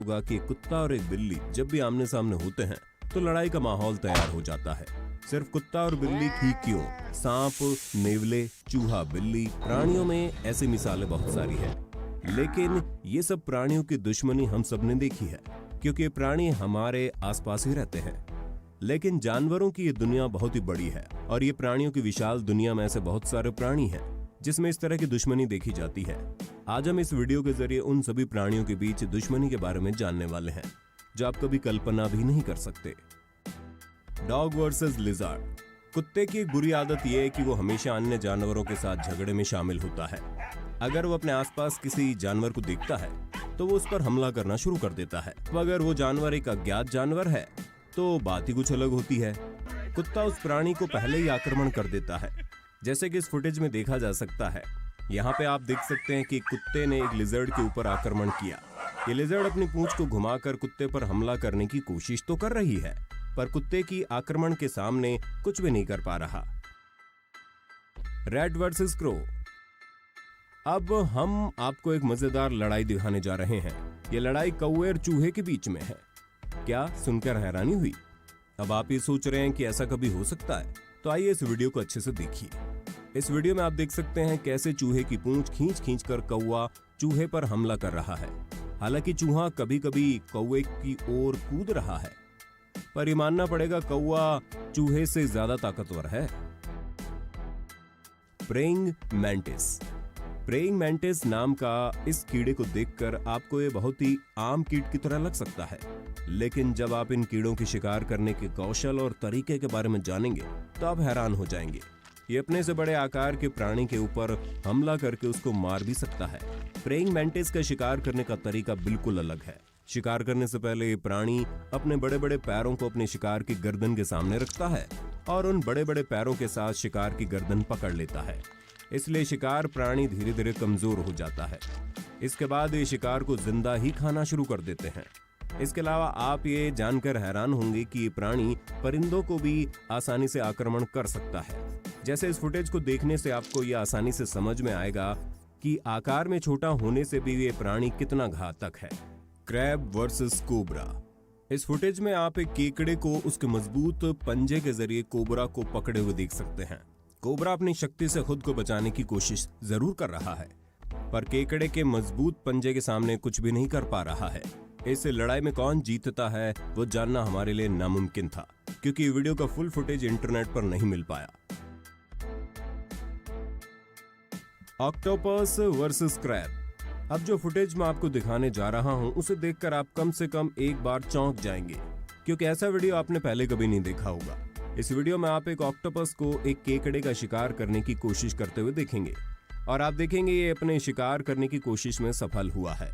होगा कि कुत्ता और एक बिल्ली जब भी आमने सामने होते हैं तो लड़ाई का माहौल तैयार हो जाता है। सिर्फ कुत्ता और बिल्ली ही क्यों, सांप, नेवले, चूहा, बिल्ली, प्राणियों में ऐसी मिसालें बहुत सारी हैं। लेकिन ये सब प्राणियों की दुश्मनी हम सब ने देखी है, क्योंकि ये प्राणी हमारे आसपास ही रहते हैं। लेकिन जानवरों की ये दुनिया बहुत ही बड़ी है और ये प्राणियों की विशाल दुनिया में ऐसे बहुत सारे प्राणी हैं जिसमें इस तरह की दुश्मनी देखी जाती है। आज हम इस वीडियो के जरिए उन सभी प्राणियों के बीच दुश्मनी के बारे में जानने वाले हैं जो आप कभी कल्पना भी नहीं कर सकते। Dog versus lizard. कुत्ते की एक बुरी आदत यह है कि वो हमेशा अन्य जानवरों के साथ झगड़े में शामिल होता है। अगर वो अपने आसपास किसी जानवर को देखता है तो वो उस पर हमला करना शुरू कर देता है। तो अगर वो जानवर एक अज्ञात जानवर है तो बात ही कुछ अलग होती है। कुत्ता उस प्राणी को पहले ही आक्रमण कर देता है, जैसे कि इस फुटेज में देखा जा सकता है। यहाँ पे आप देख सकते हैं कि कुत्ते ने एक लिजर्ड के ऊपर आक्रमण किया। ये लिजर्ड अपनी पूंछ को घुमाकर कुत्ते पर हमला करने की कोशिश तो कर रही है, पर कुत्ते की आक्रमण के सामने कुछ भी नहीं कर पा रहा। Rat versus crow. अब हम आपको एक मजेदार लड़ाई दिखाने जा रहे हैं। ये लड़ाई कौवे और चूहे के बीच में है। क्या सुनकर हैरानी हुई? अब आप ये सोच रहे हैं कि ऐसा कभी हो सकता है? तो आइए इस वीडियो को अच्छे से देखिए। इस वीडियो में आप देख सकते हैं कैसे चूहे की पूंछ खींच कर कौवा चूहे पर हमला कर रहा है। हालांकि चूहा कभी कभी कौवे की ओर कूद रहा है, पर ये मानना पड़ेगा कौवा चूहे से ज्यादा ताकतवर है। Praying mantis. प्रेइंग मैंटिस नाम का इस कीड़े को देखकर आपको ये बहुत ही आम कीट की तरह लग सकता है, लेकिन जब आप इन कीड़ों की शिकार करने के कौशल और तरीके के बारे में जानेंगे तो आप हैरान हो जाएंगे। ये अपने से बड़े आकार के प्राणी के ऊपर हमला करके उसको मार भी सकता है। प्रेइंग मैंटिस का शिकार करने का तरीका बिल्कुल अलग है। शिकार करने से पहले ये प्राणी अपने बड़े बड़े पैरों को अपने शिकार की गर्दन के सामने रखता है और उन बड़े बड़े पैरों के साथ शिकार की गर्दन पकड़ लेता है। इसलिए शिकार प्राणी धीरे धीरे कमजोर हो जाता है। इसके बाद ये शिकार को जिंदा ही खाना शुरू कर देते हैं। इसके अलावा आप ये जानकर हैरान होंगे कि ये प्राणी परिंदों को भी आसानी से आक्रमण कर सकता है। जैसे इस फुटेज को देखने से आपको ये आसानी से समझ में आएगा कि आकार में छोटा होने से भी ये प्राणी कितना घातक है। Crab versus cobra. इस फुटेज में आप एक केकड़े को उसके मजबूत पंजे के जरिए कोबरा को पकड़े हुए देख सकते हैं। कोबरा अपनी शक्ति से खुद को बचाने की कोशिश जरूर कर रहा है, पर केकड़े के मजबूत पंजे के सामने कुछ भी नहीं कर पा रहा है। इस लड़ाई में कौन जीतता है वो जानना हमारे लिए नामुमकिन था, क्योंकि वीडियो का फुल फुटेज इंटरनेट पर नहीं मिल पाया। Octopus versus crab. अब जो फुटेज मैं आपको दिखाने जा रहा हूं उसे देखकर आप कम से कम एक बार चौंक जाएंगे, क्योंकि ऐसा वीडियो आपने पहले कभी नहीं देखा होगा। इस वीडियो में आप एक ऑक्टोपस को एक केकड़े का शिकार करने की कोशिश करते हुए देखेंगे और आप देखेंगे ये अपने शिकार करने की कोशिश में सफल हुआ है।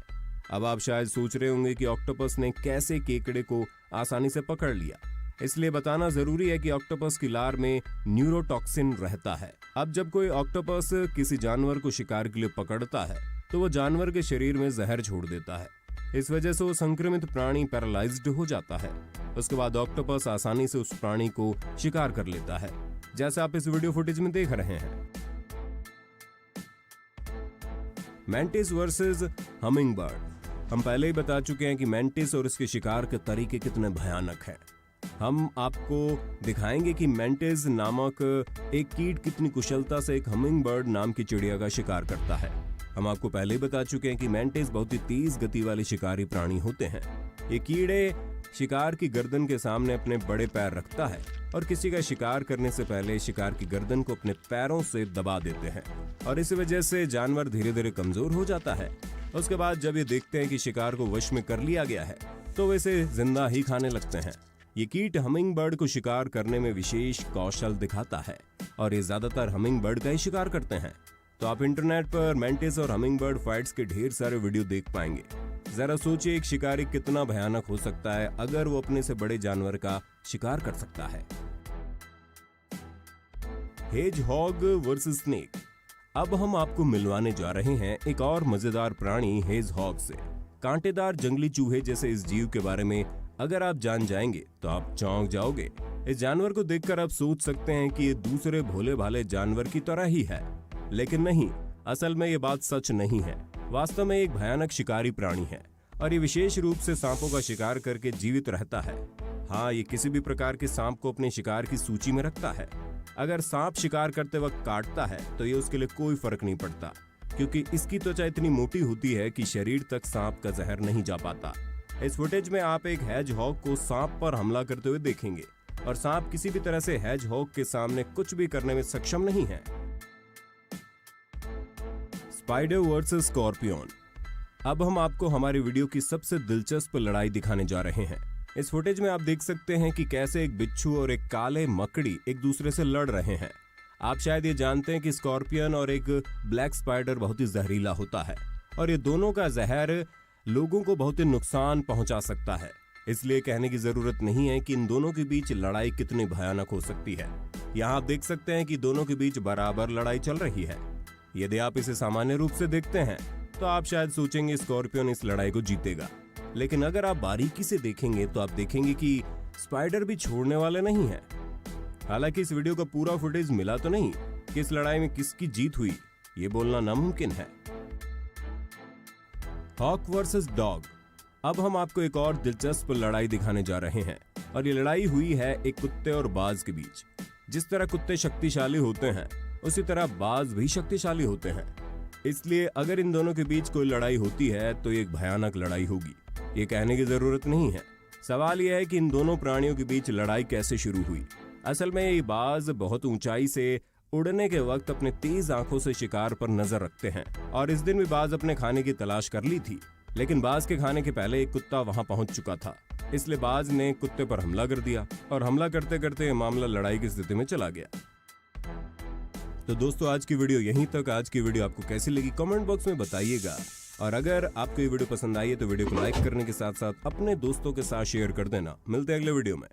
अब आप शायद सोच रहे होंगे कि ऑक्टोपस ने कैसे केकड़े को आसानी से पकड़ लिया। इसलिए बताना जरूरी है कि ऑक्टोपस की लार में न्यूरोटॉक्सिन रहता है। अब जब कोई ऑक्टोपस किसी जानवर को शिकार के लिए पकड़ता है तो वो जानवर के शरीर में जहर छोड़ देता है। इस वजह से वो संक्रमित प्राणी पैरालाइज्ड हो जाता है। उसके बाद ऑक्टोपस आसानी से उस प्राणी को शिकार कर लेता है, जैसे आप इस वीडियो फुटेज में देख रहे हैं। Mantis versus hummingbird. हम पहले ही बता चुके हैं कि मैंटिस और इसके शिकार के तरीके कितने भयानक हैं। हम आपको दिखाएंगे कि मैंटिस नामक एक कीट कितनी कुशलता से एक हमिंगबर्ड नाम की चिड़िया का शिकार करता है। हम आपको पहले ही बता चुके हैं कि मैंटिस बहुत ही तेज गति वाले शिकारी प्राणी होते हैं। ये कीड़े शिकार की गर्दन के सामने अपने बड़े पैर रखता है और किसी का शिकार करने से पहले शिकार की गर्दन को अपने पैरों से दबा देते हैं और इस वजह से जानवर धीरे धीरे कमजोर हो जाता है। उसके बाद जब ये देखते हैं कि शिकार को वश में कर लिया गया है तो वे इसे जिंदा ही खाने लगते हैं। ये कीट हमिंगबर्ड को शिकार करने में विशेष कौशल दिखाता है और ये ज्यादातर हमिंगबर्ड का ही शिकार करते हैं। तो आप इंटरनेट पर मैंटिस और हमिंगबर्ड फाइट्स के ढेर सारे वीडियो देख पाएंगे। जरा सोचिए एक शिकारी कितना भयानक हो सकता है अगर वो अपने से बड़े जानवर का शिकार कर सकता है। Hedgehog versus snake. अब हम आपको मिलवाने जा रहे हैं एक और मजेदार प्राणी हेजहॉग से। कांटेदार जंगली चूहे जैसे इस जीव के बारे में अगर आप जान जाएंगे तो आप चौंक जाओगे। इस जानवर को देखकर आप सोच सकते हैं कि ये दूसरे भोले भाले जानवर की तरह ही है, लेकिन नहीं, असल में ये बात सच नहीं है। वास्तव में एक भयानक शिकारी प्राणी है। और ये विशेष रूप से सांपों का शिकार करके जीवित रहता है। हाँ, ये किसी भी प्रकार के सांप को अपने शिकार की सूची में रखता है। अगर सांप शिकार करते वक्त काटता है तो ये उसके लिए कोई फर्क नहीं पड़ता, क्योंकि इसकी त्वचा इतनी मोटी होती है कि शरीर तक सांप का जहर नहीं जा पाता। इस फुटेज में आप एक हेजहॉग को सांप पर हमला करते हुए देखेंगे और सांप किसी भी तरह से हेजहॉग के सामने कुछ भी करने में सक्षम नहीं है। Spider versus scorpion. अब हम आपको हमारी वीडियो की सबसे दिलचस्प लड़ाई दिखाने जा रहे हैं। इस फुटेज में आप देख सकते हैं कि कैसे एक बिच्छू और एक काले मकड़ी एक दूसरे से लड़ रहे हैं। आप शायद ये जानते हैं कि स्कॉर्पियन और एक ब्लैक स्पाइडर बहुत ही जहरीला होता है और ये दोनों का जहर लोगों को बहुत ही नुकसान पहुंचा सकता है। इसलिए कहने की जरूरत नहीं है कि इन दोनों के बीच लड़ाई कितनी भयानक हो सकती है। यहाँ आप देख सकते हैं कि दोनों के बीच बराबर लड़ाई चल रही है। यदि आप इसे सामान्य रूप से देखते हैं तो आप शायद सोचेंगे स्कॉर्पियन इस लड़ाई को जीतेगा, लेकिन अगर आप बारीकी से देखेंगे तो आप देखेंगे कि स्पाइडर भी छोड़ने वाले नहीं है। हालांकि इस वीडियो का पूरा फुटेज मिला तो नहीं कि इस लड़ाई में किसकी जीत हुई, ये बोलना नामुमकिन है। Hawk versus dog. अब हम आपको एक और दिलचस्प लड़ाई दिखाने जा रहे हैं और ये लड़ाई हुई है एक कुत्ते और बाज के बीच। जिस तरह कुत्ते शक्तिशाली होते हैं उसी तरह बाज भी शक्तिशाली होते हैं, इसलिए अगर इन दोनों के बीच कोई लड़ाई होती है तो ये एक भयानक लड़ाई होगी। ये कहने की जरूरत नहीं है। सवाल यह है कि इन दोनों प्राणियों के बीच लड़ाई कैसे शुरू हुई। असल में ये बाज बहुत ऊंचाई से उड़ने के वक्त अपने तेज आंखों से शिकार पर नजर रखते हैं और इस दिन भी बाज अपने खाने की तलाश कर ली थी, लेकिन बाज के खाने के पहले एक कुत्ता वहां पहुंच चुका था। इसलिए बाज ने कुत्ते पर हमला कर दिया और हमला करते करते ये मामला लड़ाई की स्थिति में चला गया। तो दोस्तों, आज की वीडियो यहीं तक। आज की वीडियो आपको कैसी लगी कमेंट बॉक्स में बताइएगा, और अगर आपको ये वीडियो पसंद आई है तो वीडियो को लाइक करने के साथ साथ अपने दोस्तों के साथ शेयर कर देना। मिलते हैं अगले वीडियो में।